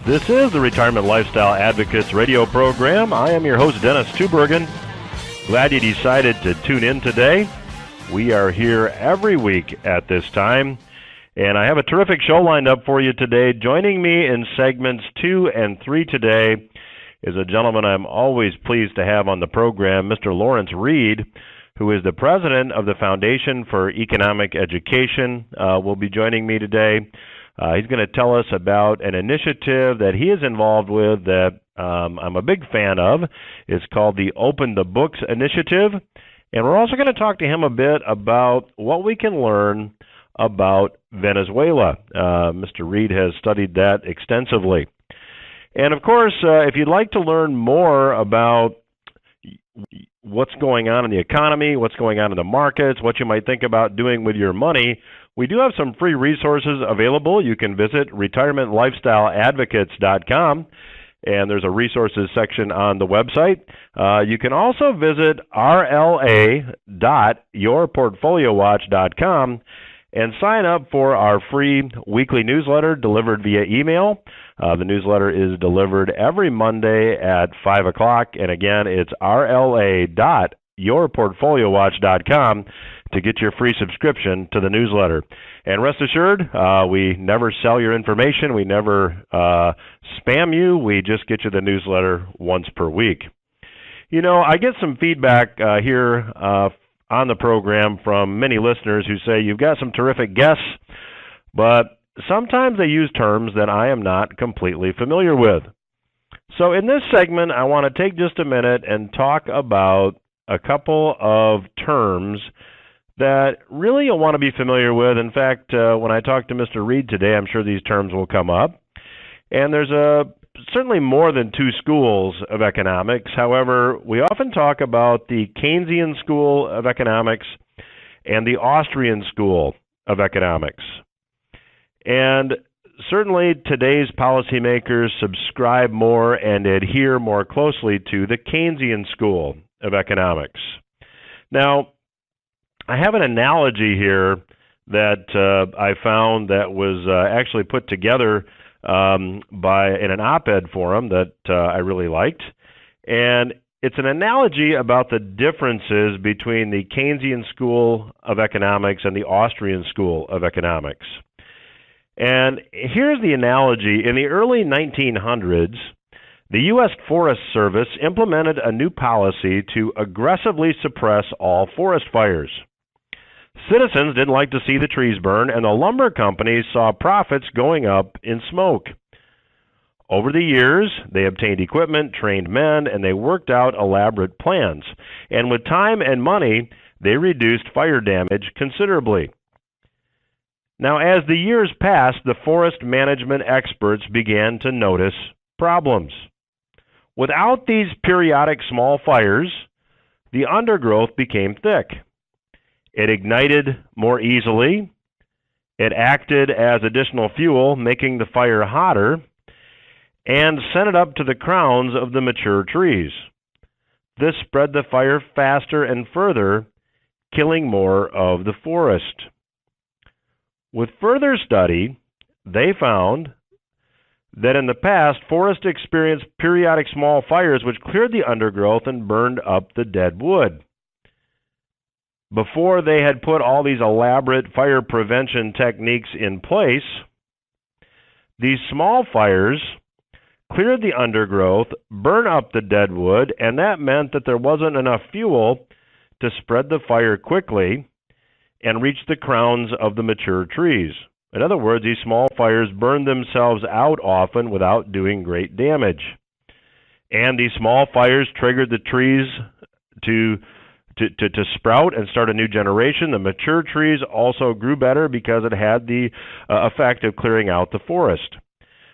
This is the Retirement Lifestyle Advocates radio program. I am your host, Dennis Tubbergen. Glad you decided to tune in today. We are here every week at this time, and I have a terrific show lined up for you today. Joining me in segments 2 and 3 today is a gentleman I'm always pleased to have on the program, Mr. Lawrence Reed, who is the president of the Foundation for Economic Education, will be joining me today. He's going to tell us about an initiative that he is involved with that I'm a big fan of. It's called the Open the Books Initiative. And we're also going to talk to him a bit about what we can learn about Venezuela. Mr. Reed has studied that extensively. And of course, if you'd like to learn more about what's going on in the economy, what's going on in the markets, what you might think about doing with your money, we do have some free resources available. You can visit retirementlifestyleadvocates.com, and there's a resources section on the website. You can also visit rla.yourportfoliowatch.com and sign up for our free weekly newsletter delivered via email. The newsletter is delivered every Monday at 5 o'clock, and again, it's rla.yourportfoliowatch.com to get your free subscription to the newsletter. And rest assured, we never sell your information. We never spam you. We just get you the newsletter once per week. You know, I get some feedback here on the program from many listeners who say, you've got some terrific guests, but sometimes they use terms that I am not completely familiar with. So in this segment, I want to take just a minute and talk about a couple of terms that really you'll want to be familiar with. In fact, when I talk to Mr. Reed today, I'm sure these terms will come up. And there's certainly more than two schools of economics. However, we often talk about the Keynesian school of economics and the Austrian school of economics. And certainly today's policymakers subscribe more and adhere more closely to the Keynesian school of economics. Now, I have an analogy here that I found that was actually put together in an op-ed forum that I really liked. And it's an analogy about the differences between the Keynesian school of economics and the Austrian school of economics. And here's the analogy. In the early 1900s, the U.S. Forest Service implemented a new policy to aggressively suppress all forest fires. Citizens didn't like to see the trees burn, and the lumber companies saw profits going up in smoke. Over the years, they obtained equipment, trained men, and they worked out elaborate plans. And with time and money, they reduced fire damage considerably. Now, as the years passed, the forest management experts began to notice problems. Without these periodic small fires, the undergrowth became thick. It ignited more easily. It acted as additional fuel, making the fire hotter, and sent it up to the crowns of the mature trees. This spread the fire faster and further, killing more of the forest. With further study, they found that in the past, forests experienced periodic small fires which cleared the undergrowth and burned up the dead wood. Before they had put all these elaborate fire prevention techniques in place, these small fires cleared the undergrowth, burned up the dead wood, and that meant that there wasn't enough fuel to spread the fire quickly and reach the crowns of the mature trees. In other words, these small fires burned themselves out often without doing great damage. And these small fires triggered the trees to sprout and start a new generation. The mature trees also grew better because it had the effect of clearing out the forest.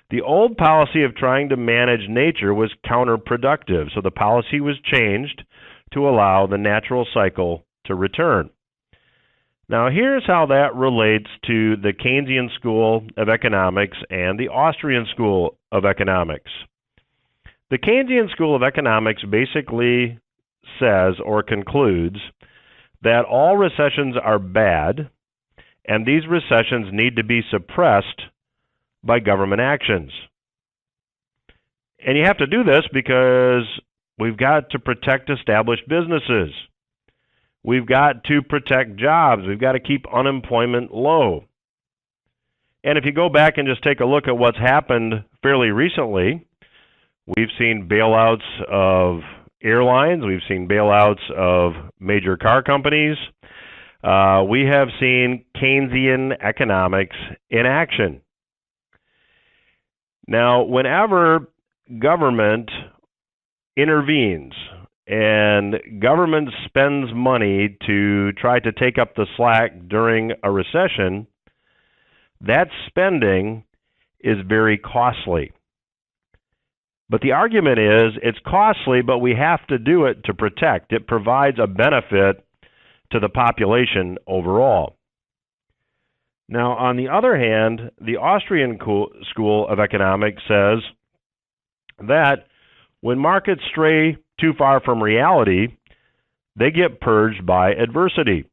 The old policy of trying to manage nature was counterproductive, so the policy was changed to allow the natural cycle to return. Now, here's how that relates to the Keynesian school of economics and the Austrian school of economics. The Keynesian school of economics basically says or concludes that all recessions are bad, and these recessions need to be suppressed by government actions. And you have to do this because we've got to protect established businesses. We've got to protect jobs. We've got to keep unemployment low. And if you go back and just take a look at what's happened fairly recently, we've seen bailouts of airlines. We've seen bailouts of major car companies. We have seen Keynesian economics in action. Now, whenever government intervenes and government spends money to try to take up the slack during a recession, that spending is very costly. But the argument is it's costly, but we have to do it to protect. It provides a benefit to the population overall. Now, on the other hand, the Austrian School of Economics says that when markets stray too far from reality, they get purged by adversity.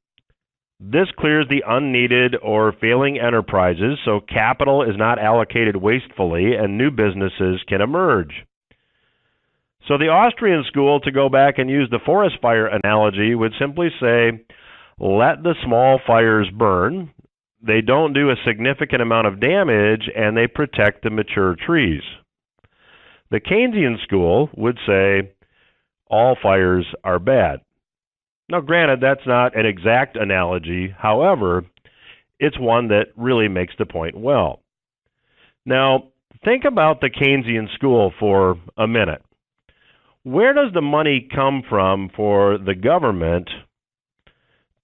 This clears the unneeded or failing enterprises, so capital is not allocated wastefully and new businesses can emerge. So the Austrian school, to go back and use the forest fire analogy, would simply say, let the small fires burn. They don't do a significant amount of damage and they protect the mature trees. The Keynesian school would say, all fires are bad. Now, granted, that's not an exact analogy. However, it's one that really makes the point well. Now, think about the Keynesian school for a minute. Where does the money come from for the government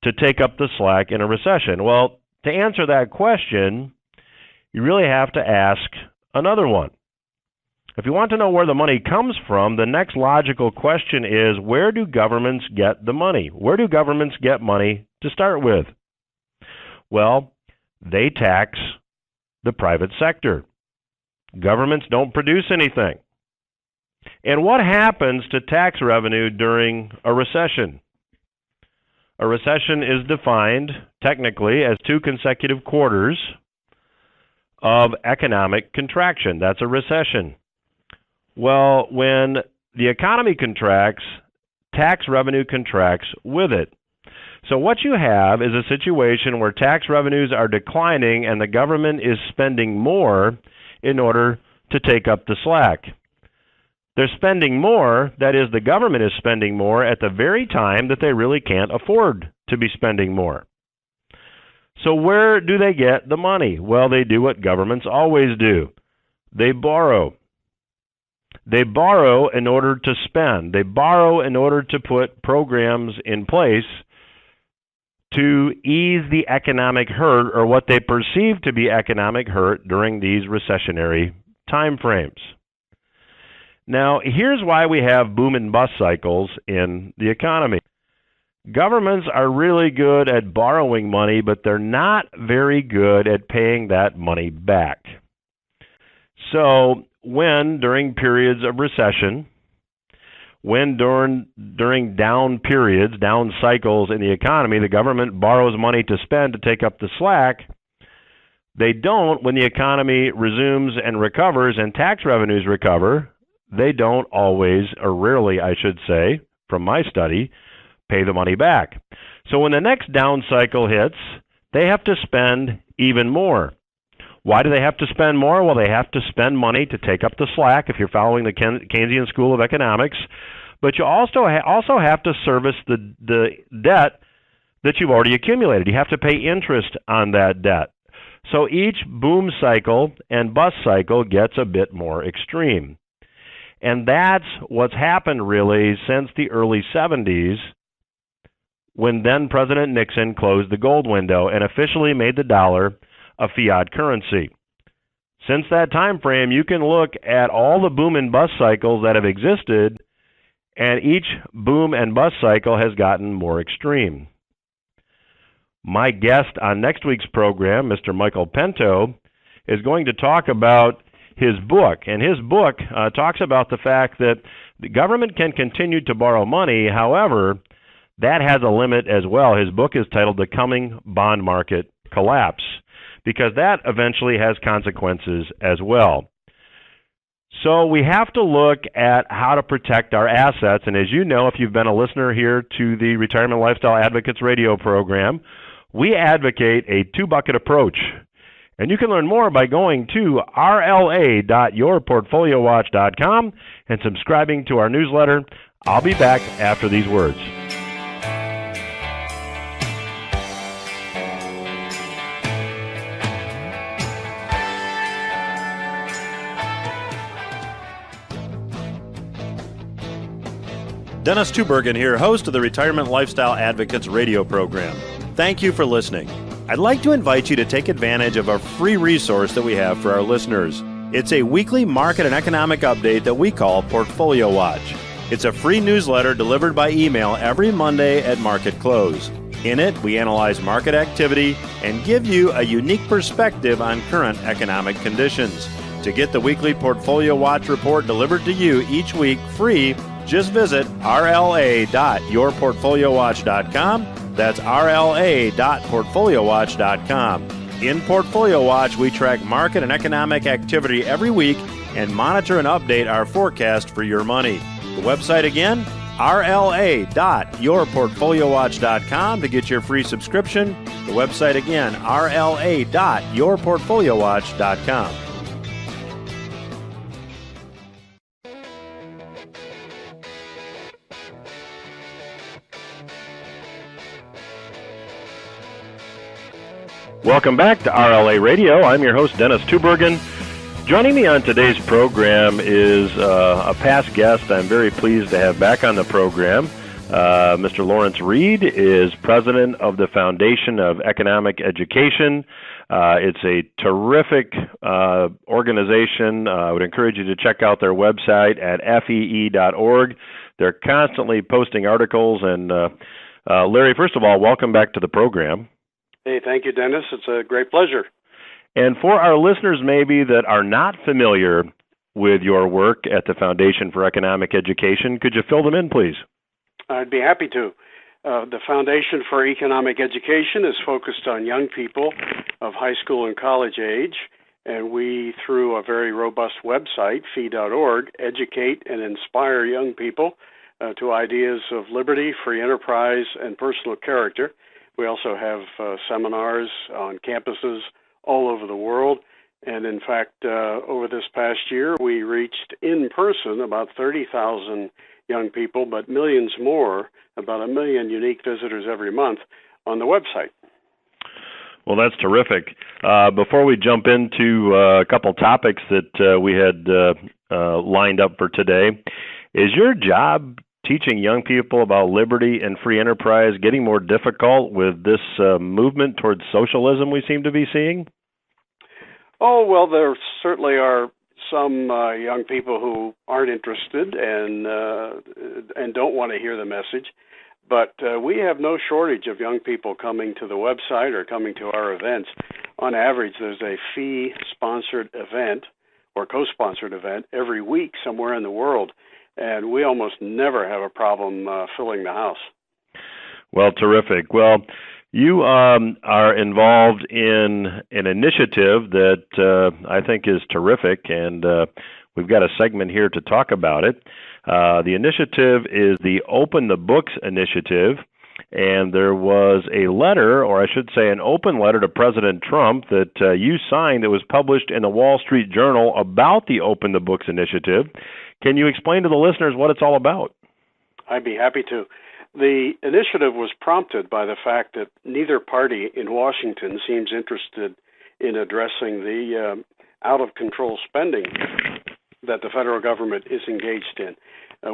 to take up the slack in a recession? Well, to answer that question, you really have to ask another one. If you want to know where the money comes from, the next logical question is, where do governments get the money? Where do governments get money to start with? Well, they tax the private sector. Governments don't produce anything. And what happens to tax revenue during a recession? A recession is defined, technically, as 2 consecutive quarters of economic contraction. That's a recession. Well, when the economy contracts, tax revenue contracts with it. So what you have is a situation where tax revenues are declining and the government is spending more in order to take up the slack. They're spending more, that is, the government is spending more at the very time that they really can't afford to be spending more. So where do they get the money? Well, they do what governments always do. They borrow. They borrow in order to spend. They borrow in order to put programs in place to ease the economic hurt, or what they perceive to be economic hurt, during these recessionary time frames. Now, here's why we have boom and bust cycles in the economy. Governments are really good at borrowing money, but they're not very good at paying that money back. So, when during periods of recession, when during down periods, down cycles in the economy, the government borrows money to spend to take up the slack, they don't when the economy resumes and recovers and tax revenues recover. They don't always, or rarely I should say, from my study, pay the money back. So when the next down cycle hits, they have to spend even more. Why do they have to spend more? Well, they have to spend money to take up the slack, if you're following the Keynesian School of Economics. But you also have to service the debt that you've already accumulated. You have to pay interest on that debt. So each boom cycle and bust cycle gets a bit more extreme. And that's what's happened really since the early 70s, when then President Nixon closed the gold window and officially made the dollar a fiat currency. Since that time frame, you can look at all the boom and bust cycles that have existed, and each boom and bust cycle has gotten more extreme. My guest on next week's program, Mr. Michael Pinto, is going to talk about his book. And his book talks about the fact that the government can continue to borrow money. However, that has a limit as well. His book is titled The Coming Bond Market Collapse, because that eventually has consequences as well. So we have to look at how to protect our assets. And as you know, if you've been a listener here to the Retirement Lifestyle Advocates radio program, we advocate a two-bucket approach. And you can learn more by going to rla.yourportfoliowatch.com and subscribing to our newsletter. I'll be back after these words. Dennis Tubbergen here, host of the Retirement Lifestyle Advocates radio program. Thank you for listening. I'd like to invite you to take advantage of a free resource that we have for our listeners. It's a weekly market and economic update that we call Portfolio Watch. It's a free newsletter delivered by email every Monday at market close. In it, we analyze market activity and give you a unique perspective on current economic conditions. To get the weekly Portfolio Watch report delivered to you each week free, just visit rla.yourportfoliowatch.com. That's rla.portfoliowatch.com. In Portfolio Watch, we track market and economic activity every week and monitor and update our forecast for your money. The website again, rla.yourportfoliowatch.com to get your free subscription. The website again, rla.yourportfoliowatch.com. Welcome back to RLA Radio. I'm your host, Dennis Tubbergen. Joining me on today's program is a past guest I'm very pleased to have back on the program. Mr. Lawrence Reed is president of the Foundation of Economic Education. It's a terrific organization. I would encourage you to check out their website at fee.org. They're constantly posting articles. And Larry, first of all, welcome back to the program. Hey, thank you, Dennis. It's a great pleasure. And for our listeners maybe that are not familiar with your work at the Foundation for Economic Education, could you fill them in, please? I'd be happy to. The Foundation for Economic Education is focused on young people of high school and college age, and we, through a very robust website, fee.org, educate and inspire young people to ideas of liberty, free enterprise, and personal character. We also have seminars on campuses all over the world. And in fact, over this past year, we reached in person about 30,000 young people, but millions more, about 1 million unique visitors every month on the website. Well, that's terrific. Before we jump into a couple topics that we had lined up for today, is your job teaching young people about liberty and free enterprise getting more difficult with this movement towards socialism we seem to be seeing? Oh, well, there certainly are some young people who aren't interested and don't want to hear the message. But we have no shortage of young people coming to the website or coming to our events. On average, there's a fee-sponsored event or co-sponsored event every week somewhere in the world. And we almost never have a problem filling the house. Well, terrific. Well, you are involved in an initiative that I think is terrific, and we've got a segment here to talk about it. The initiative is the Open the Books initiative, and there was a letter, or I should say an open letter to President Trump that you signed that was published in the Wall Street Journal about the Open the Books initiative. Can you explain to the listeners what it's all about? I'd be happy to. The initiative was prompted by the fact that neither party in Washington seems interested in addressing the out-of-control spending that the federal government is engaged in.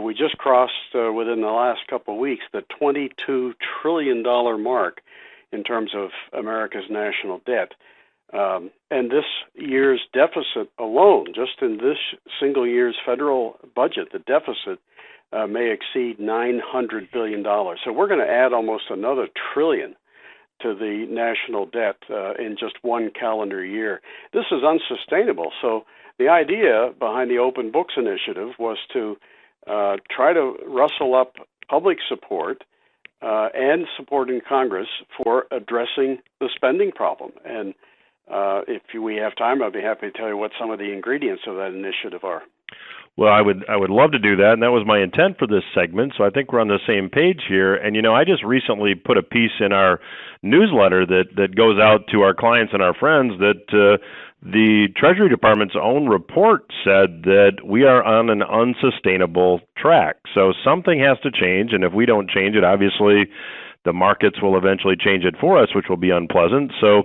We just crossed, within the last couple of weeks, the $22 trillion mark in terms of America's national debt. And this year's deficit alone, just in this single year's federal budget, the deficit may exceed $900 billion. So we're going to add almost another trillion to the national debt in just one calendar year. This is unsustainable. So the idea behind the Open Books initiative was to try to rustle up public support and support in Congress for addressing the spending problem. And if we have time, I'd be happy to tell you what some of the ingredients of that initiative are. Well, I would love to do that, and that was my intent for this segment. So I think we're on the same page here. And I just recently put a piece in our newsletter that goes out to our clients and our friends that the Treasury Department's own report said that we are on an unsustainable track. So something has to change, and if we don't change it, obviously the markets will eventually change it for us, which will be unpleasant. So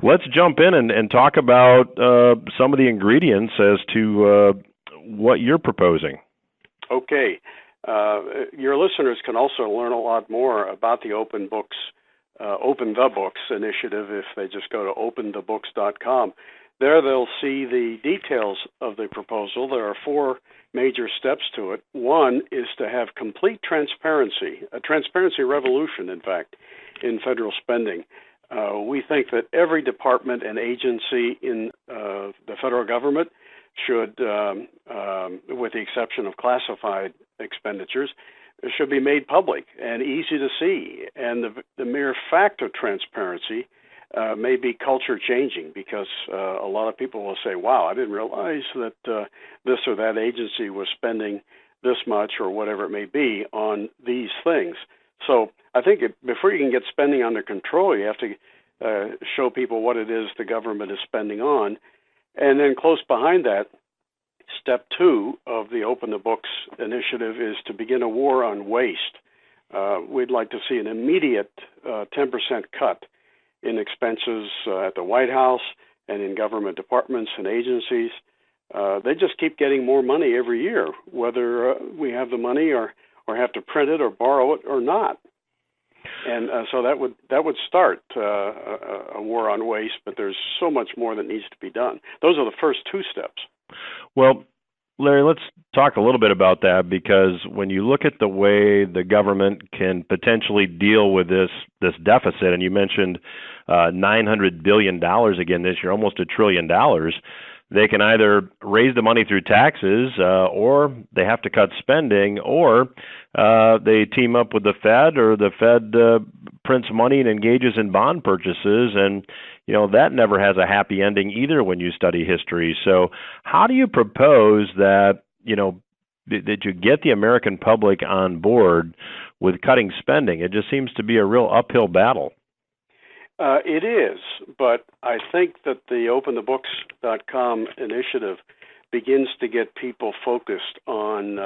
let's jump in and talk about some of the ingredients as to what you're proposing. Okay. Your listeners can also learn a lot more about the Open the Books initiative if they just go to openthebooks.com. There they'll see the details of the proposal. There are 4 major steps to it. One is to have complete transparency, a transparency revolution, in fact, in federal spending. We think that every department and agency in the federal government should, with the exception of classified expenditures, should be made public and easy to see. And the mere fact of transparency may be culture changing, because a lot of people will say, wow, I didn't realize that this or that agency was spending this much or whatever it may be on these things. So I think before you can get spending under control, you have to show people what it is the government is spending on. And then close behind that, step 2 of the Open the Books initiative is to begin a war on waste. We'd like to see an immediate 10% cut in expenses at the White House and in government departments and agencies. They just keep getting more money every year, whether we have the money or have to print it or borrow it or not. And so that would start a war on waste, but there's so much more that needs to be done. Those are the first 2 steps. Well, Larry, let's talk a little bit about that, because when you look at the way the government can potentially deal with this deficit, and you mentioned $900 billion again this year, almost $1 trillion, they can either raise the money through taxes, or they have to cut spending, or they team up with the Fed, or the Fed prints money and engages in bond purchases, and that never has a happy ending either when you study history. So how do you propose that that you get the American public on board with cutting spending? It just seems to be a real uphill battle. It is, but I think that the openthebooks.com initiative begins to get people focused on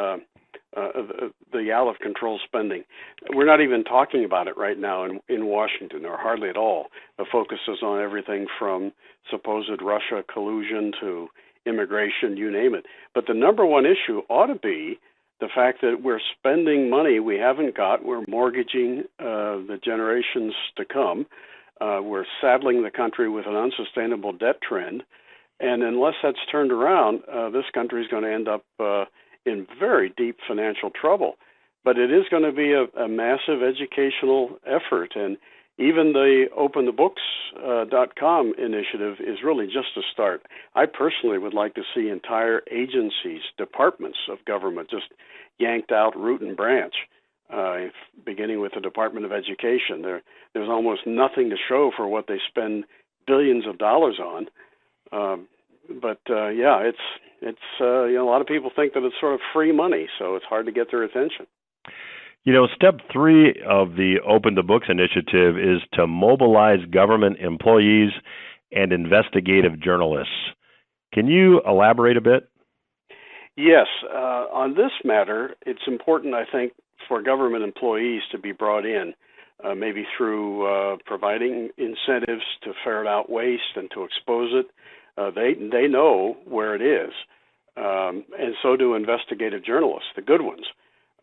the out-of-control spending. We're not even talking about it right now in Washington, or hardly at all. The focus is on everything from supposed Russia collusion to immigration, you name it. But the number one issue ought to be the fact that we're spending money we haven't got. We're mortgaging the generations to come. We're saddling the country with an unsustainable debt trend. And unless that's turned around, this country is going to end up in very deep financial trouble. But it is going to be a massive educational effort. And even the openthebooks.com initiative is really just a start. I personally would like to see entire agencies, departments of government just yanked out root and branch, beginning with the Department of Education. There's almost nothing to show for what they spend billions of dollars on. But it's a lot of people think that it's sort of free money, so it's hard to get their attention. Step 3 of the Open the Books initiative is to mobilize government employees and investigative journalists. Can you elaborate a bit? Yes. On this matter, it's important, I think, for government employees to be brought in, maybe through providing incentives to ferret out waste and to expose it. They know where it is, and so do investigative journalists, the good ones.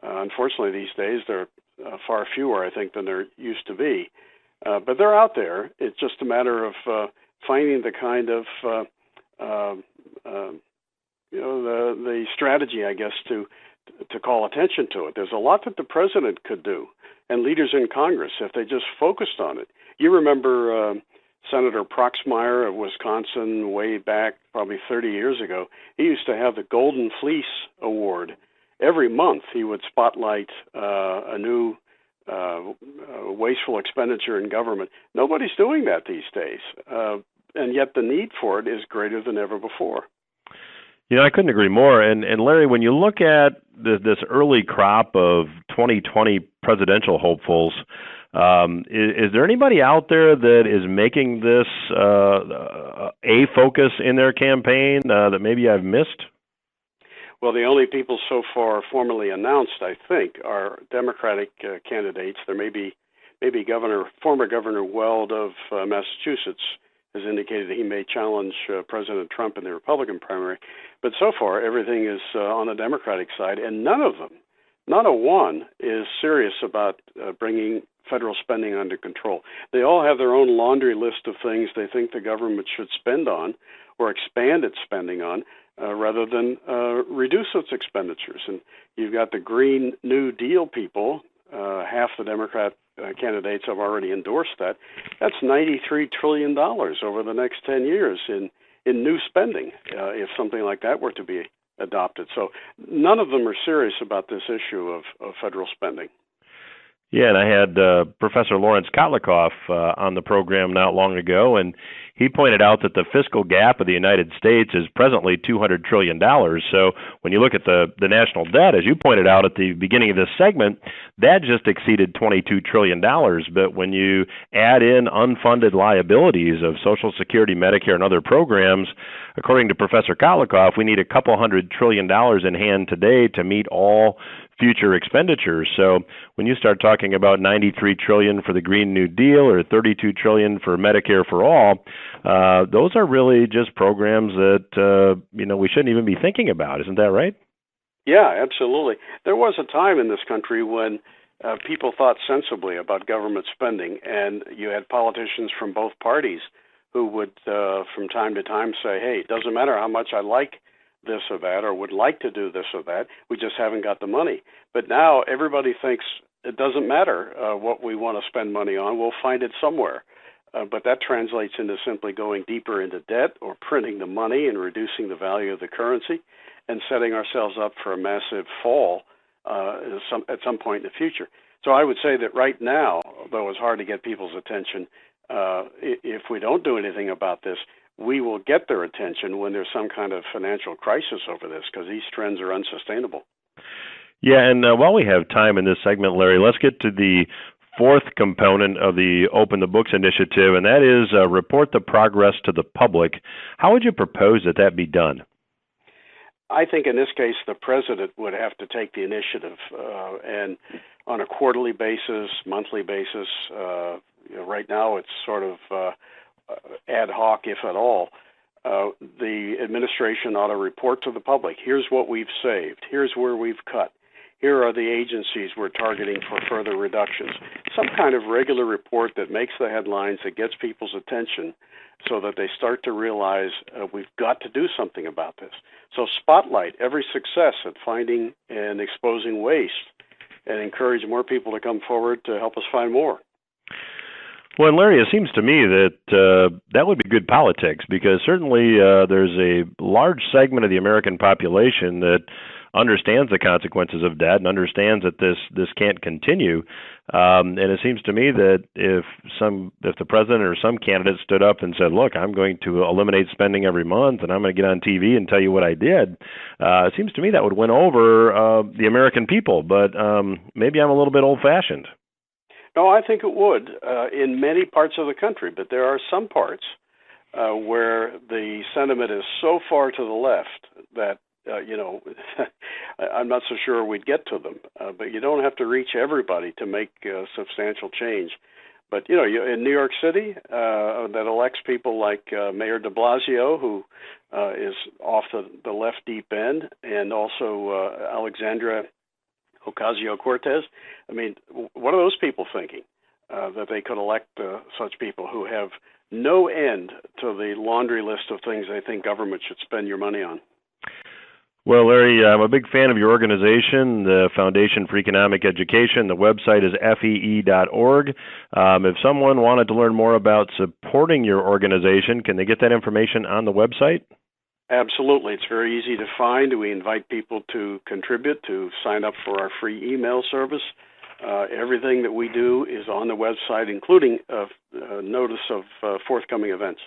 Unfortunately, these days, there are far fewer, I think, than there used to be. But they're out there. It's just a matter of finding the kind of, the strategy, I guess, to call attention to it. There's a lot that the president could do, and leaders in Congress, if they just focused on it. You remember Senator Proxmire of Wisconsin way back probably 30 years ago. He used to have the Golden Fleece Award. Every month he would spotlight a new wasteful expenditure in government. Nobody's doing that these days, and yet the need for it is greater than ever before. I couldn't agree more. And Larry, when you look at this early crop of 2020 presidential hopefuls, is there anybody out there that is making this a focus in their campaign that maybe I've missed? Well, the only people so far formally announced, I think, are Democratic candidates. There may be former Governor Weld of Massachusetts has indicated that he may challenge President Trump in the Republican primary. But so far, everything is on the Democratic side, and none of them, not a one, is serious about bringing federal spending under control. They all have their own laundry list of things they think the government should spend on or expand its spending on rather than reduce its expenditures. And you've got the Green New Deal people, half the Democrat candidates have already endorsed that. That's $93 trillion over the next 10 years in new spending, if something like that were to be adopted. So none of them are serious about this issue of federal spending. Yeah, and I had Professor Lawrence Kotlikoff on the program not long ago, and he pointed out that the fiscal gap of the United States is presently $200 trillion. So when you look at the national debt, as you pointed out at the beginning of this segment, that just exceeded $22 trillion. But when you add in unfunded liabilities of Social Security, Medicare, and other programs, according to Professor Kotlikoff, we need a couple $100 trillion in hand today to meet all future expenditures. So when you start talking about $93 trillion for the Green New Deal or $32 trillion for Medicare for all, those are really just programs that we shouldn't even be thinking about. Isn't that right? Yeah, absolutely. There was a time in this country when people thought sensibly about government spending, and you had politicians from both parties who would, from time to time, say, hey, it doesn't matter how much I like this or that or would like to do this or that, we just haven't got the money. But now everybody thinks it doesn't matter what we want to spend money on, we'll find it somewhere. But that translates into simply going deeper into debt or printing the money and reducing the value of the currency and setting ourselves up for a massive fall at some point in the future. So I would say that right now, though it's hard to get people's attention, if we don't do anything about this, we will get their attention when there's some kind of financial crisis over this, because these trends are unsustainable. Yeah, and while we have time in this segment, Larry, let's get to the fourth component of the Open the Books initiative, and that is report the progress to the public. How would you propose that be done? I think in this case, the president would have to take the initiative, and on a quarterly basis, monthly basis. Right now, it's sort of ad hoc, if at all. The administration ought to report to the public. Here's what we've saved. Here's where we've cut. Here are the agencies we're targeting for further reductions. Some kind of regular report that makes the headlines, that gets people's attention, so that they start to realize we've got to do something about this. So spotlight every success at finding and exposing waste and encourage more people to come forward to help us find more. Well, Larry, it seems to me that that would be good politics, because certainly there's a large segment of the American population that understands the consequences of debt and understands that this can't continue. And it seems to me that if the president or some candidate stood up and said, look, I'm going to eliminate spending every month and I'm going to get on TV and tell you what I did, it seems to me that would win over the American people. But maybe I'm a little bit old-fashioned. No, I think it would in many parts of the country, but there are some parts where the sentiment is so far to the left that, I'm not so sure we'd get to them. But you don't have to reach everybody to make substantial change. But, in New York City, that elects people like Mayor de Blasio, who is off the left deep end, and also Alexandria Ocasio-Cortez. I mean, what are those people thinking? That they could elect such people who have no end to the laundry list of things they think government should spend your money on. Well, Larry, I'm a big fan of your organization, the Foundation for Economic Education. The website is fee.org. If someone wanted to learn more about supporting your organization, can they get that information on the website? Absolutely. It's very easy to find. We invite people to contribute, to sign up for our free email service. Everything that we do is on the website, including a notice of forthcoming events.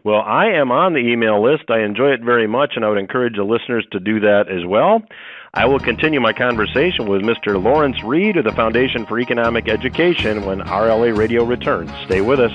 Well, I am on the email list. I enjoy it very much, and I would encourage the listeners to do that as well. I will continue my conversation with Mr. Lawrence Reed of the Foundation for Economic Education when RLA Radio returns. Stay with us.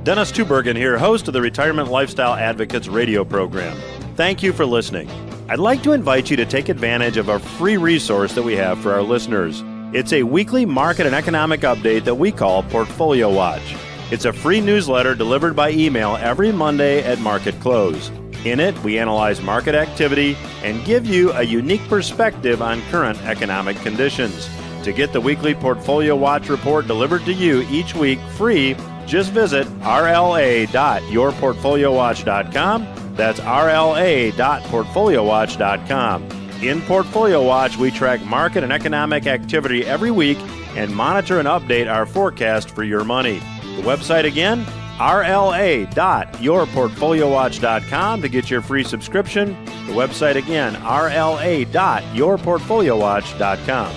Dennis Tubbergen here, host of the Retirement Lifestyle Advocates radio program. Thank you for listening. I'd like to invite you to take advantage of a free resource that we have for our listeners. It's a weekly market and economic update that we call Portfolio Watch. It's a free newsletter delivered by email every Monday at market close. In it, we analyze market activity and give you a unique perspective on current economic conditions. To get the weekly Portfolio Watch report delivered to you each week free, just visit rla.yourportfoliowatch.com. That's rla.portfoliowatch.com. In Portfolio Watch, we track market and economic activity every week and monitor and update our forecast for your money. The website again, rla.yourportfoliowatch.com to get your free subscription. The website again, rla.yourportfoliowatch.com.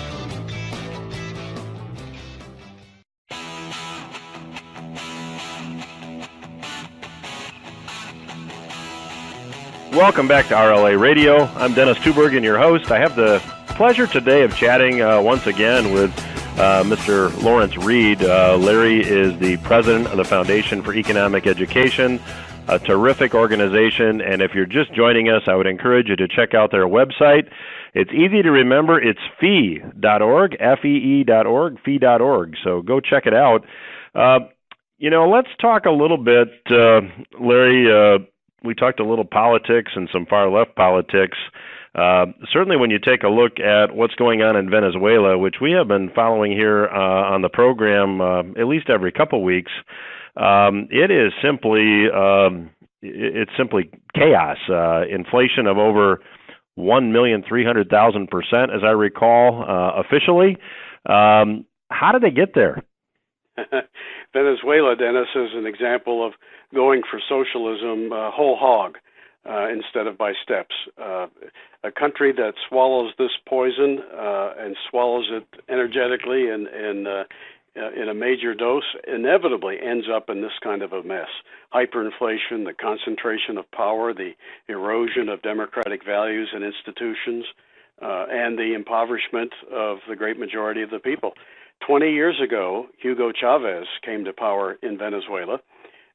Welcome back to RLA Radio. I'm Dennis Tubbergen, your host. I have the pleasure today of chatting once again with Mr. Lawrence Reed. Larry is the president of the Foundation for Economic Education, a terrific organization. And if you're just joining us, I would encourage you to check out their website. It's easy to remember. It's fee.org, fee.org, fee.org. So go check it out. Let's talk a little bit, Larry. We talked a little politics and some far-left politics. Certainly when you take a look at what's going on in Venezuela, which we have been following here on the program at least every couple weeks, it is simply chaos. Inflation of over 1,300,000%, as I recall, officially. How did they get there? Venezuela, Dennis, is an example of going for socialism whole hog instead of by steps. A country that swallows this poison and swallows it energetically and in a major dose inevitably ends up in this kind of a mess. Hyperinflation, the concentration of power, the erosion of democratic values and institutions, and the impoverishment of the great majority of the people. 20 years ago, Hugo Chavez came to power in Venezuela.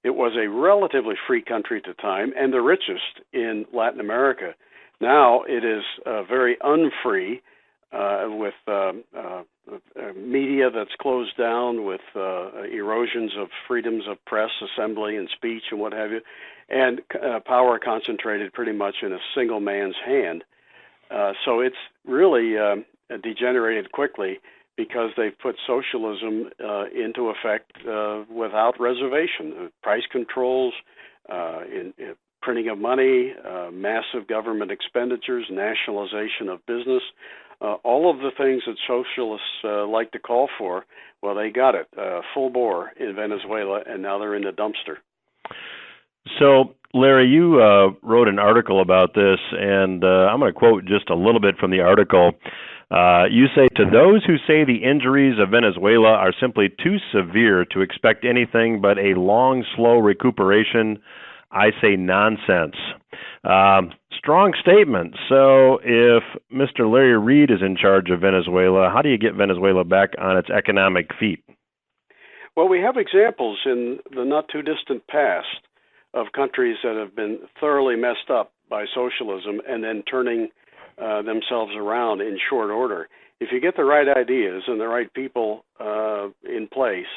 It was a relatively free country at the time and the richest in Latin America. Now it is very unfree with media that's closed down, with erosions of freedoms of press, assembly, and speech, and what have you, and power concentrated pretty much in a single man's hand. So it's really degenerated quickly, because they've put socialism into effect without reservation. Price controls, printing of money, massive government expenditures, nationalization of business, all of the things that socialists like to call for, well, they got it full bore in Venezuela, and now they're in the dumpster. So, Larry, you wrote an article about this, and I'm going to quote just a little bit from the article. You say, to those who say the injuries of Venezuela are simply too severe to expect anything but a long, slow recuperation, I say nonsense. Strong statement. So if Mr. Larry Reed is in charge of Venezuela, how do you get Venezuela back on its economic feet? Well, we have examples in the not-too-distant past of countries that have been thoroughly messed up by socialism and then turning themselves around in short order. If you get the right ideas and the right people in place,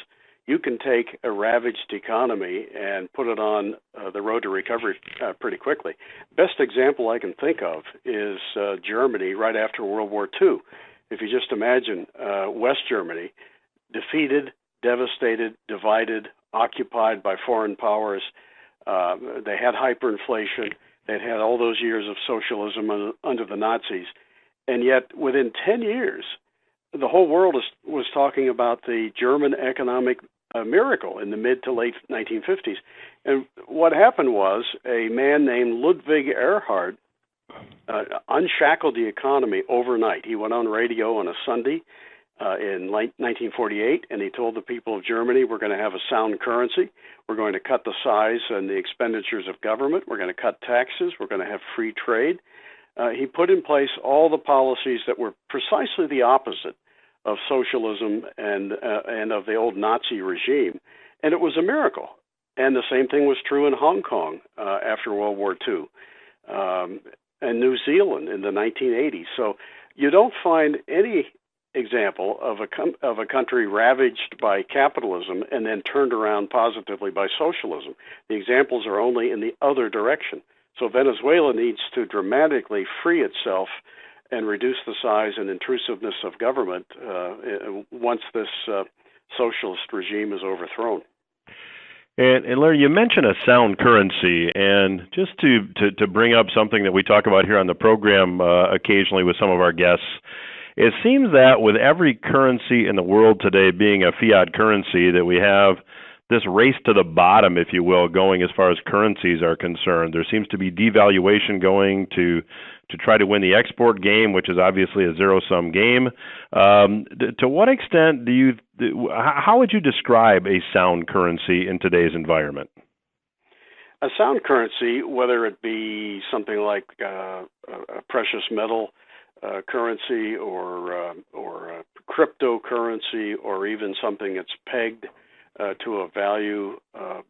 you can take a ravaged economy and put it on the road to recovery pretty quickly. Best example I can think of is Germany right after World War II. If you just imagine West Germany, defeated, devastated, divided, occupied by foreign powers. They had hyperinflation. They'd had all those years of socialism under the Nazis. And yet, within 10 years, the whole world was talking about the German economic miracle in the mid to late 1950s. And what happened was a man named Ludwig Erhard unshackled the economy overnight. He went on radio on a Sunday in 1948, and he told the people of Germany, we're going to have a sound currency. We're going to cut the size and the expenditures of government. We're going to cut taxes. We're going to have free trade. He put in place all the policies that were precisely the opposite of socialism and of the old Nazi regime. And it was a miracle. And the same thing was true in Hong Kong after World War II, and New Zealand in the 1980s. So you don't find any example of a country ravaged by capitalism and then turned around positively by socialism. The examples are only in the other direction. So Venezuela needs to dramatically free itself and reduce the size and intrusiveness of government once this socialist regime is overthrown. And Larry, you mentioned a sound currency, and just to bring up something that we talk about here on the program occasionally with some of our guests, it seems that with every currency in the world today being a fiat currency, that we have this race to the bottom, if you will, going as far as currencies are concerned. There seems to be devaluation going to try to win the export game, which is obviously a zero-sum game. To what extent how would you describe a sound currency in today's environment? A sound currency, whether it be something like a precious metal currency or a cryptocurrency, or even something that's pegged to a value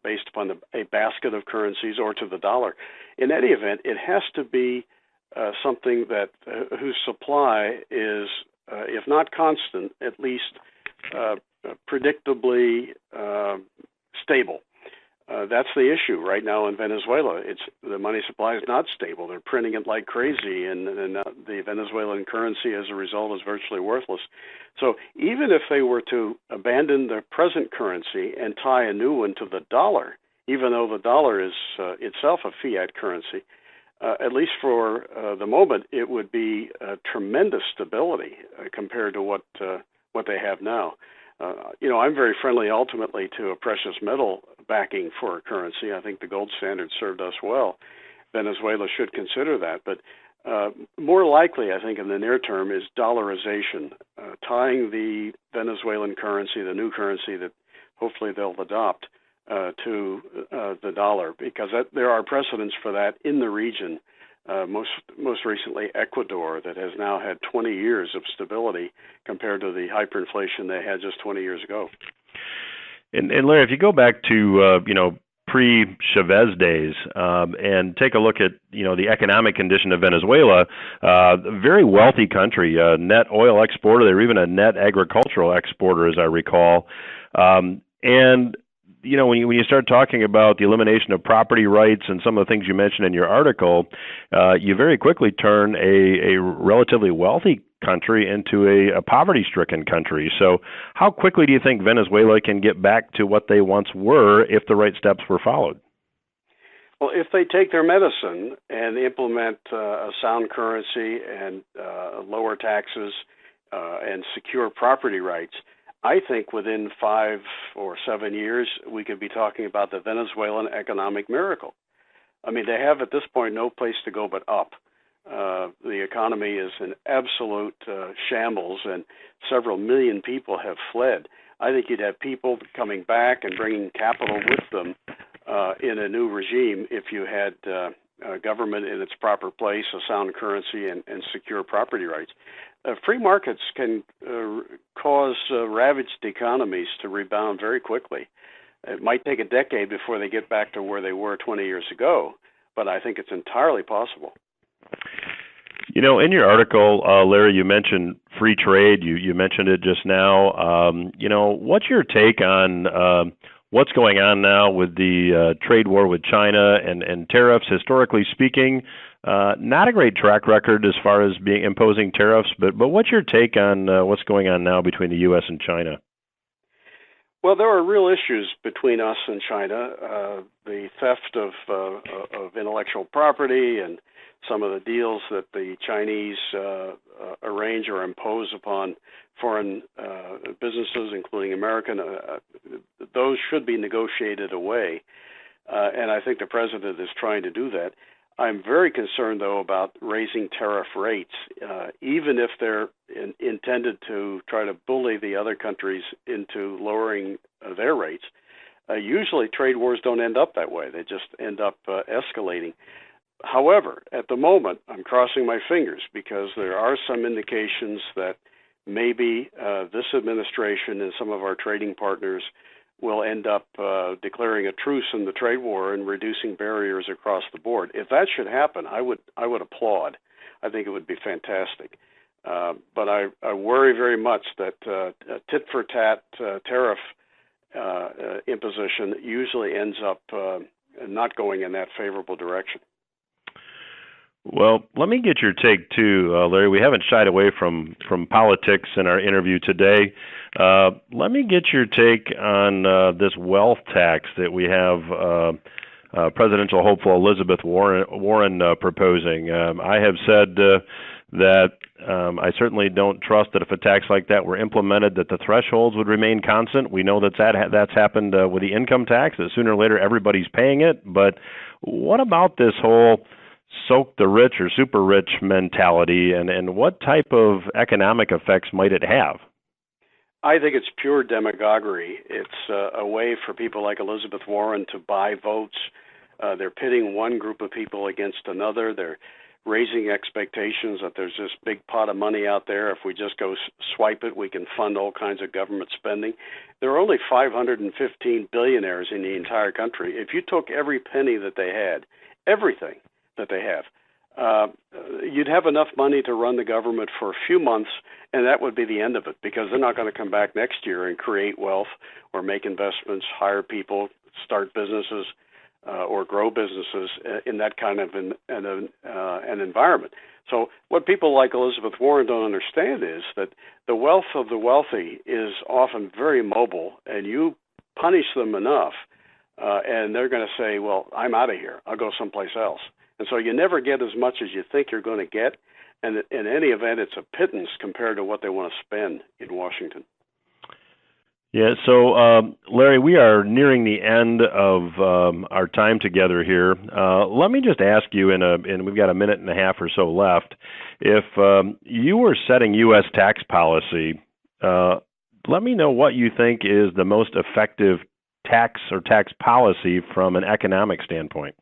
based upon a basket of currencies or to the dollar. In any event, it has to be something that whose supply is, if not constant, at least predictably stable. That's the issue right now in Venezuela. The money supply is not stable. They're printing it like crazy, and the Venezuelan currency, as a result, is virtually worthless. So even if they were to abandon their present currency and tie a new one to the dollar, even though the dollar is itself a fiat currency, at least for the moment, it would be a tremendous stability compared to what they have now. I'm very friendly ultimately to a precious metal backing for a currency. I think the gold standard served us well. Venezuela should consider that. But more likely, I think, in the near term is dollarization, tying the Venezuelan currency, the new currency that hopefully they'll adopt, to the dollar, because there are precedents for that in the region. Most recently, Ecuador, that has now had 20 years of stability compared to the hyperinflation they had just 20 years ago. And Larry, if you go back to pre-Chavez days and take a look at the economic condition of Venezuela, a very wealthy country, net oil exporter. They were even a net agricultural exporter, as I recall. And when you start talking about the elimination of property rights and some of the things you mentioned in your article, you very quickly turn a relatively wealthy country into a poverty-stricken country. So how quickly do you think Venezuela can get back to what they once were if the right steps were followed? Well, if they take their medicine and implement a sound currency and lower taxes and secure property rights, I think within 5 or 7 years, we could be talking about the Venezuelan economic miracle. I mean, they have at this point no place to go but up. The economy is in absolute shambles, and several million people have fled. I think you'd have people coming back and bringing capital with them in a new regime if you had government in its proper place, a sound currency, and secure property rights. Free markets can cause ravaged economies to rebound very quickly. It might take a decade before they get back to where they were 20 years ago, but I think it's entirely possible. In your article, Larry, you mentioned free trade. You mentioned it just now. What's your take on what's going on now with the trade war with China and tariffs? Historically speaking, not a great track record as far as imposing tariffs, but what's your take on what's going on now between the U.S. and China? Well, there are real issues between us and China. The theft of intellectual property and some of the deals that the Chinese arrange or impose upon foreign businesses, including American, those should be negotiated away. And I think the president is trying to do that. I'm very concerned, though, about raising tariff rates, even if they're intended to try to bully the other countries into lowering their rates. Usually trade wars don't end up that way. They just end up escalating. However, at the moment, I'm crossing my fingers because there are some indications that maybe this administration and some of our trading partners will end up declaring a truce in the trade war and reducing barriers across the board. If that should happen, I would applaud. I think it would be fantastic. But I worry very much that tit-for-tat tariff imposition usually ends up not going in that favorable direction. Well, let me get your take too, Larry. We haven't shied away from politics in our interview today. Let me get your take on this wealth tax that we have presidential hopeful Elizabeth Warren proposing. I have said that I certainly don't trust that if a tax like that were implemented, that the thresholds would remain constant. We know that's happened with the income tax, that sooner or later everybody's paying it. But what about this whole soak the rich or super rich mentality, and what type of economic effects might it have? I think it's pure demagoguery. It's a way for people like Elizabeth Warren to buy votes. They're pitting one group of people against another. They're raising expectations that there's this big pot of money out there. If we just go swipe it, we can fund all kinds of government spending. There are only 515 billionaires in the entire country. If you took every penny that they had, everything that they have, you'd have enough money to run the government for a few months, and that would be the end of it, because they're not going to come back next year and create wealth or make investments, hire people, start businesses, or grow businesses in that kind of an environment. So what people like Elizabeth Warren don't understand is that the wealth of the wealthy is often very mobile, and you punish them enough, and they're going to say, well, I'm out of here. I'll go someplace else. And so you never get as much as you think you're going to get. And in any event, it's a pittance compared to what they want to spend in Washington. Yeah, so Larry, we are nearing the end of our time together here. Let me just ask you, and we've got a minute and a half or so left, if you were setting U.S. tax policy, let me know what you think is the most effective tax or tax policy from an economic standpoint.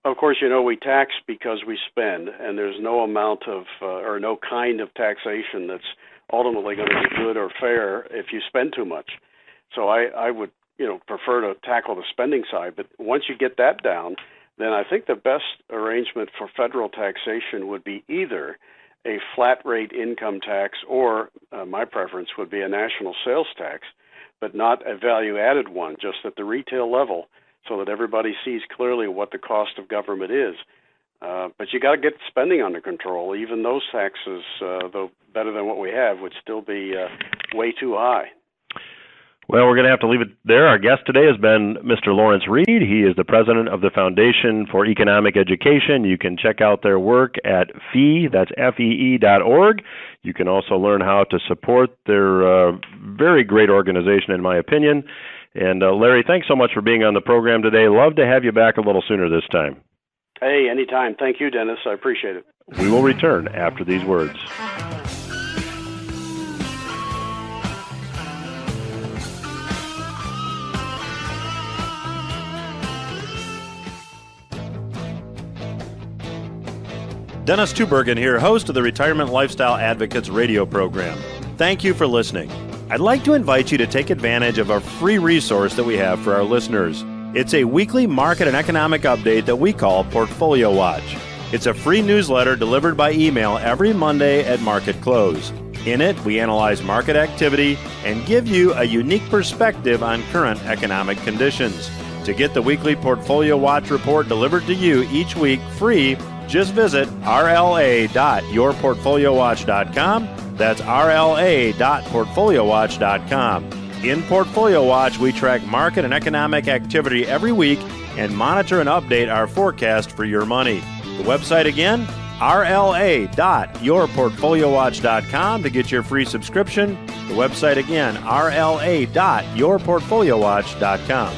Of course, we tax because we spend, and there's no amount of or no kind of taxation that's ultimately going to be good or fair if you spend too much. So I would prefer to tackle the spending side. But once you get that down, then I think the best arrangement for federal taxation would be either a flat rate income tax or my preference would be a national sales tax, but not a value added one, just at the retail level, so that everybody sees clearly what the cost of government is. But you got to get spending under control. Even those taxes, though better than what we have, would still be way too high. Well, we're going to have to leave it there. Our guest today has been Mr. Lawrence Reed. He is the president of the Foundation for Economic Education. You can check out their work at that's FEE.org. You can also learn how to support their very great organization, in my opinion. And Larry, thanks so much for being on the program today. Love to have you back a little sooner this time. Hey, anytime. Thank you, Dennis. I appreciate it. We will return after these words. Dennis Tubbergen here, host of the Retirement Lifestyle Advocates radio program. Thank you for listening. I'd like to invite you to take advantage of a free resource that we have for our listeners. It's a weekly market and economic update that we call Portfolio Watch. It's a free newsletter delivered by email every Monday at market close. In it, we analyze market activity and give you a unique perspective on current economic conditions. To get the weekly Portfolio Watch report delivered to you each week free, just visit rla.yourportfoliowatch.com. That's rla.portfoliowatch.com. In Portfolio Watch, we track market and economic activity every week and monitor and update our forecast for your money. The website again, rla.yourportfoliowatch.com to get your free subscription. The website again, rla.yourportfoliowatch.com.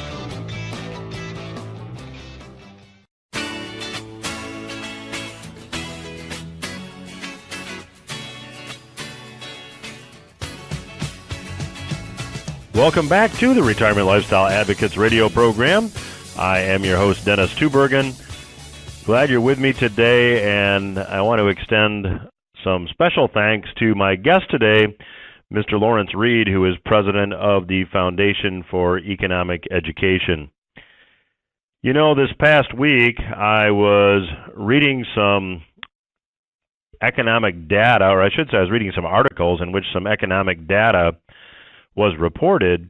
Welcome back to the Retirement Lifestyle Advocates radio program. I am your host, Dennis Tubbergen. Glad you're with me today, and I want to extend some special thanks to my guest today, Mr. Lawrence Reed, who is president of the Foundation for Economic Education. You know, this past week I was reading some economic data, or I should say I was reading some articles in which some economic data was reported,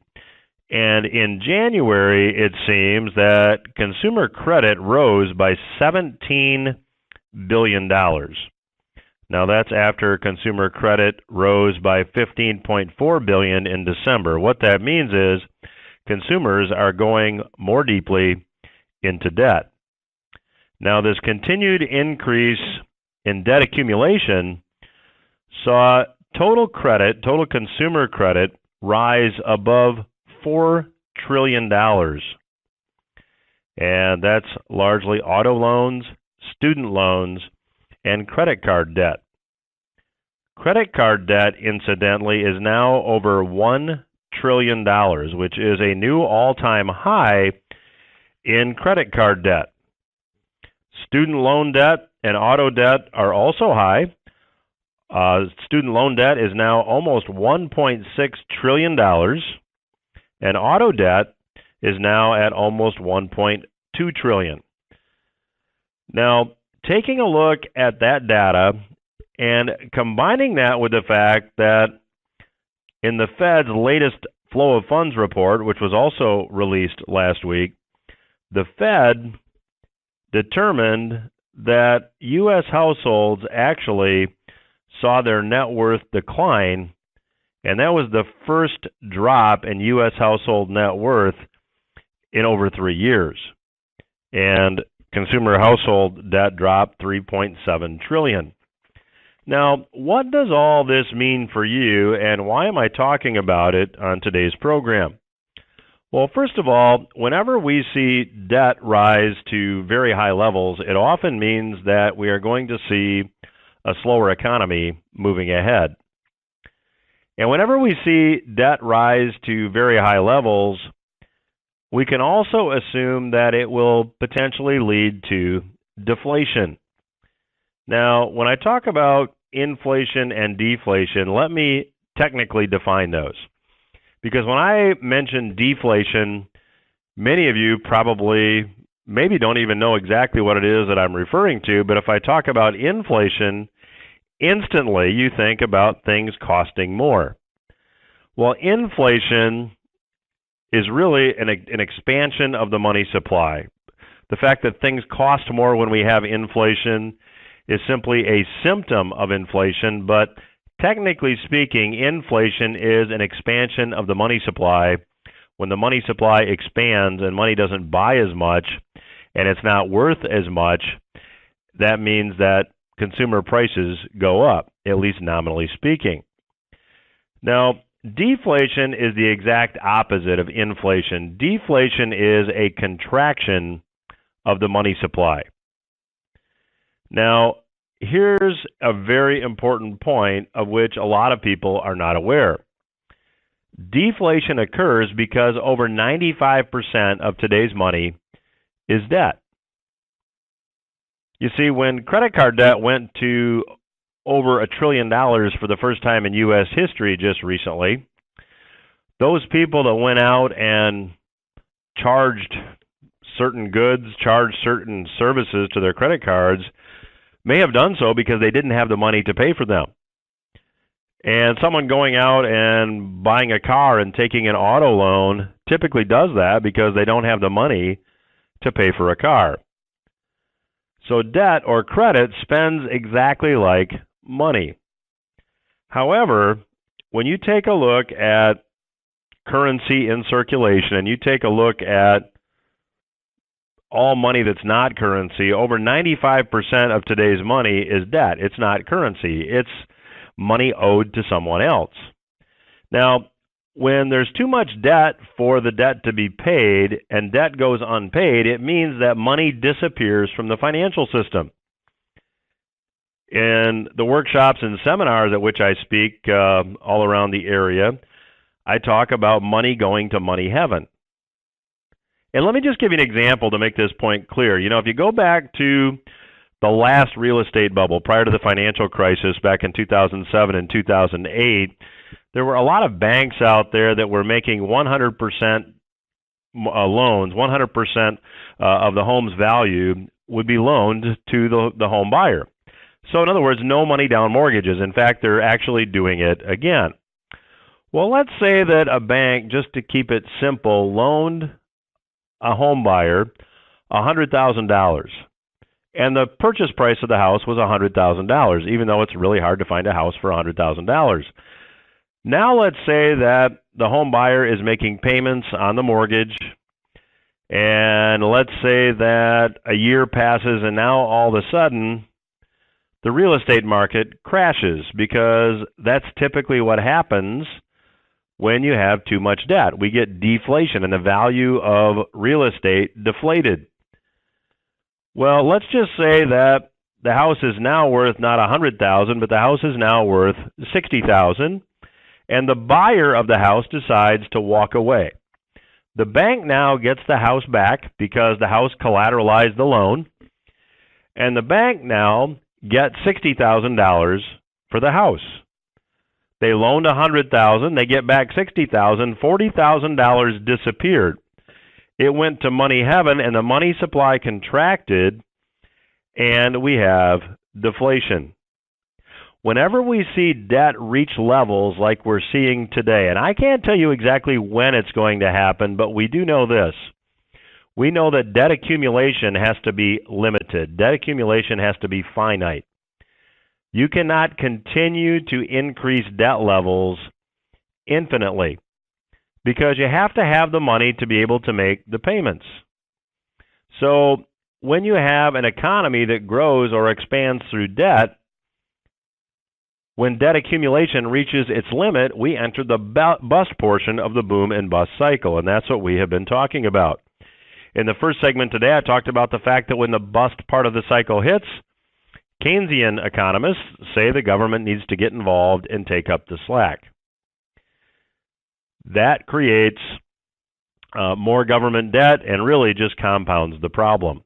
and in January it seems that consumer credit rose by $17 billion. Now that's after consumer credit rose by $15.4 billion in December. What that means is consumers are going more deeply into debt. Now this continued increase in debt accumulation saw total consumer credit rise above $4 trillion. And that's largely auto loans, student loans, and credit card debt. Credit card debt, incidentally, is now over $1 trillion, which is a new all-time high in credit card debt. Student loan debt and auto debt are also high. Student loan debt is now almost $1.6 trillion, and auto debt is now at almost $1.2 trillion. Now, taking a look at that data and combining that with the fact that in the Fed's latest flow of funds report, which was also released last week, the Fed determined that U.S. households actually saw their net worth decline, and that was the first drop in U.S. household net worth in over 3 years. And consumer household debt dropped $3.7 trillion. Now, what does all this mean for you, and why am I talking about it on today's program? Well, first of all, whenever we see debt rise to very high levels, it often means that we are going to see a slower economy moving ahead. And whenever we see debt rise to very high levels, we can also assume that it will potentially lead to deflation. Now, when I talk about inflation and deflation, let me technically define those. Because when I mention deflation, many of you probably maybe don't even know exactly what it is that I'm referring to, but if I talk about inflation, instantly you think about things costing more. Well, inflation is really an expansion of the money supply. The fact that things cost more when we have inflation is simply a symptom of inflation, but technically speaking, inflation is an expansion of the money supply. When the money supply expands and money doesn't buy as much and it's not worth as much, that means that consumer prices go up, at least nominally speaking. Now, deflation is the exact opposite of inflation. Deflation is a contraction of the money supply. Now, here's a very important point of which a lot of people are not aware. Deflation occurs because over 95% of today's money is debt. You see, when credit card debt went to over $1 trillion for the first time in U.S. history just recently, those people that went out and charged certain goods, charged certain services to their credit cards, may have done so because they didn't have the money to pay for them. And someone going out and buying a car and taking an auto loan typically does that because they don't have the money to pay for a car. So debt or credit spends exactly like money. However, when you take a look at currency in circulation and you take a look at all money that's not currency, over 95% of today's money is debt. It's not currency. It's money owed to someone else. Now, when there's too much debt for the debt to be paid and debt goes unpaid, it means that money disappears from the financial system. In the workshops and seminars at which I speak all around the area, I talk about money going to money heaven. And let me just give you an example to make this point clear. If you go back to the last real estate bubble prior to the financial crisis back in 2007 and 2008, there were a lot of banks out there that were making 100% loans, 100% of the home's value would be loaned to the home buyer. So in other words, no money down mortgages. In fact, they're actually doing it again. Well, let's say that a bank, just to keep it simple, loaned a home buyer $100,000. And the purchase price of the house was $100,000, even though it's really hard to find a house for $100,000. Now let's say that the home buyer is making payments on the mortgage, and let's say that a year passes and now all of a sudden the real estate market crashes, because that's typically what happens when you have too much debt. We get deflation and the value of real estate deflated. Well, let's just say that the house is now worth not $100,000, but the house is now worth $60,000, and the buyer of the house decides to walk away. The bank now gets the house back because the house collateralized the loan, and the bank now gets $60,000 for the house. They loaned $100,000, they get back $60,000, $40,000 disappeared. It went to money heaven, and the money supply contracted, and we have deflation. Whenever we see debt reach levels like we're seeing today, and I can't tell you exactly when it's going to happen, but we do know this. We know that debt accumulation has to be limited. Debt accumulation has to be finite. You cannot continue to increase debt levels infinitely, because you have to have the money to be able to make the payments. So when you have an economy that grows or expands through debt, when debt accumulation reaches its limit, we enter the bust portion of the boom and bust cycle, and that's what we have been talking about. In the first segment today, I talked about the fact that when the bust part of the cycle hits, Keynesian economists say the government needs to get involved and take up the slack. That creates more government debt and really just compounds the problem.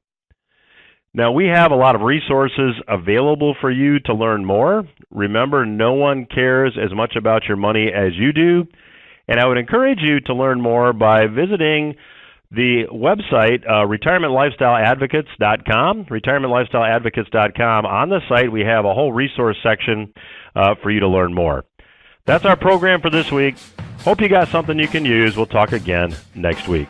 Now, we have a lot of resources available for you to learn more. Remember, no one cares as much about your money as you do. And I would encourage you to learn more by visiting the website, retirementlifestyleadvocates.com, retirementlifestyleadvocates.com. On the site, we have a whole resource section for you to learn more. That's our program for this week. Hope you got something you can use. We'll talk again next week.